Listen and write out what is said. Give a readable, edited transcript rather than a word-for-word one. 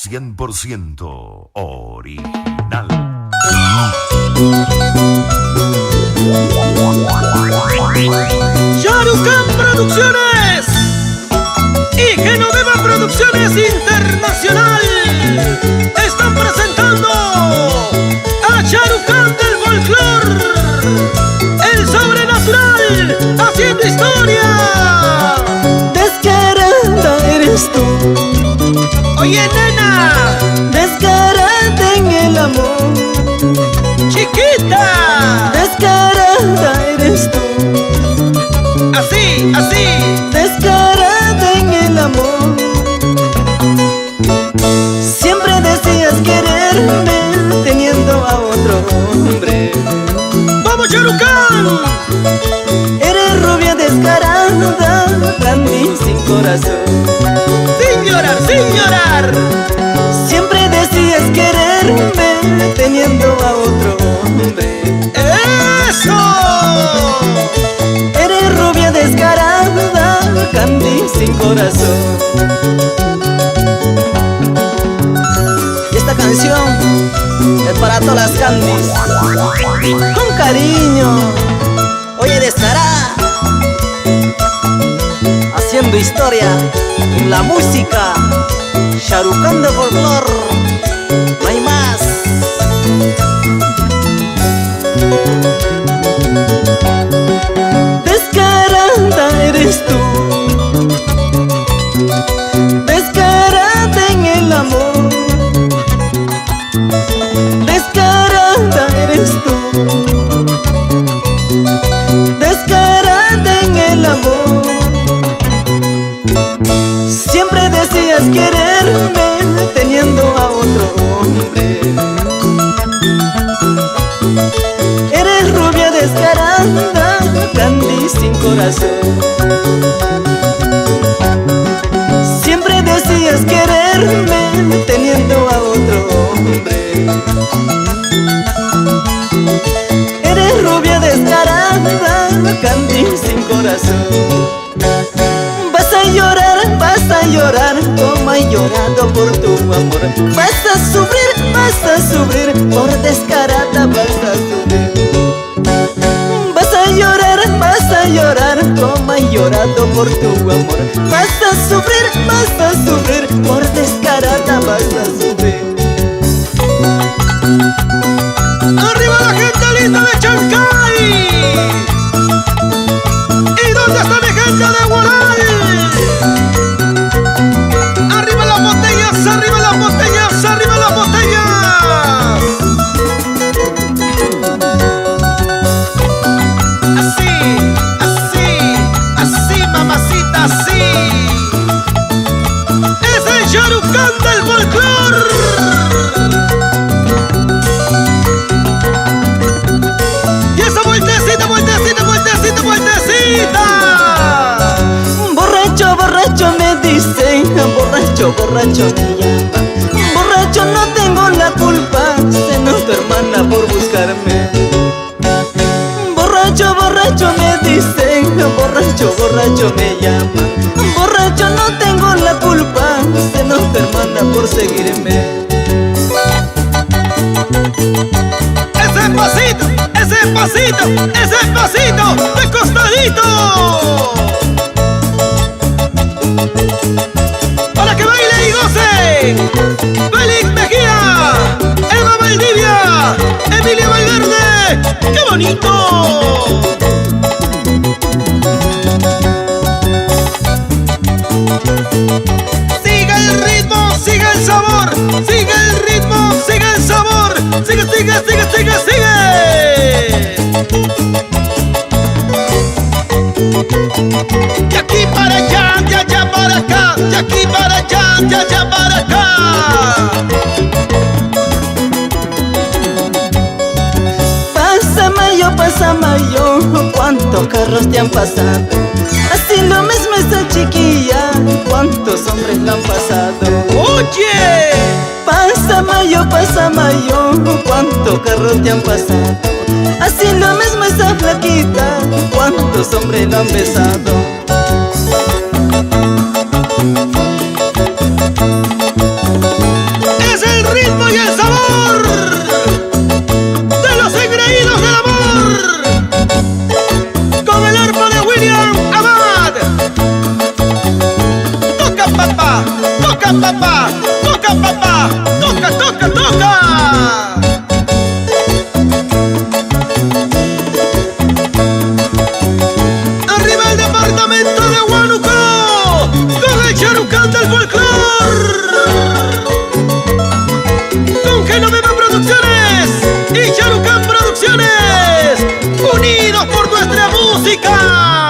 100% original. Sharukan Producciones y Genoveva Producciones Internacional están presentando a Sharukan del folclor, el sobrenatural haciendo historia. Descarada eres tú, Oye nena, descarada en el amor, chiquita, descarada eres tú, así, así. descarada en el amor. Siempre decías quererme teniendo a otro hombre. ¡Vamos Sharukan! Eres rubia descarada, grande y sin corazón. Sin llorar, sin llorar. Siempre decías quererme teniendo a otro hombre. ¡Eso! Eres rubia descarada, candy sin corazón. Y esta canción es para todas las candis, con cariño. Oye, descarada, haciendo historia en la música. Sharukan de folclor, no hay más. Descarada eres tú, descarada en el amor, descarada eres tú, descarada en el amor. Siempre decías quererme teniendo a otro hombre. Eres rubia descarada, grande y sin corazón. Siempre decías quererme teniendo a otro hombre. Eres rubia descarada, grande y sin corazón. Vas a llorar, como he llorado por tu amor. Vas a sufrir, por descarada vas a sufrir. Vas a llorar, como he llorado por tu amor. Vas a sufrir, por descarada vas a sufrir. ¡Arriba la gente linda de Chancay! ¿Y dónde está mi gente de Guaral? ¡Arriba las botellas, arriba las botellas, arriba las botellas! Así, así, así, mamacita, así. Es el Sharukan del folclor. Y esa vueltecita, vueltecita, vueltecita, vueltecita. Borracho, borracho me dicen, borracho, borracho me llaman. Borracho no tengo la culpa, se nos tu hermana por buscarme. Borracho, borracho me dicen, borracho, borracho me llaman. Borracho no tengo la culpa, se nos tu hermana por seguirme. Ese pasito, ese pasito, ese pasito de costadito. Para que baile y goce. Félix Mejía, Eva Valdivia, Emilia Valverde. ¡Qué bonito! Sigue el ritmo, sigue el sabor, sigue el ritmo, sigue el sabor, sigue, sigue, sigue, sigue, sigue. De aquí para allá, de allá para acá, de aquí para allá, de allá para acá. Pásame yo, cuántos carros te han pasado. Así lo mismo esa chiquilla, cuántos hombres la han pasado. Oye, pásame yo, cuántos carros te han pasado. Así lo mismo esa flaquita, cuántos hombres la han besado. toca papá, toca papá, toca, toca, toca. Arriba el departamento de Huánuco, con el Charucán del folclor, con Genoveva Producciones y Charucán Producciones, unidos por nuestra música.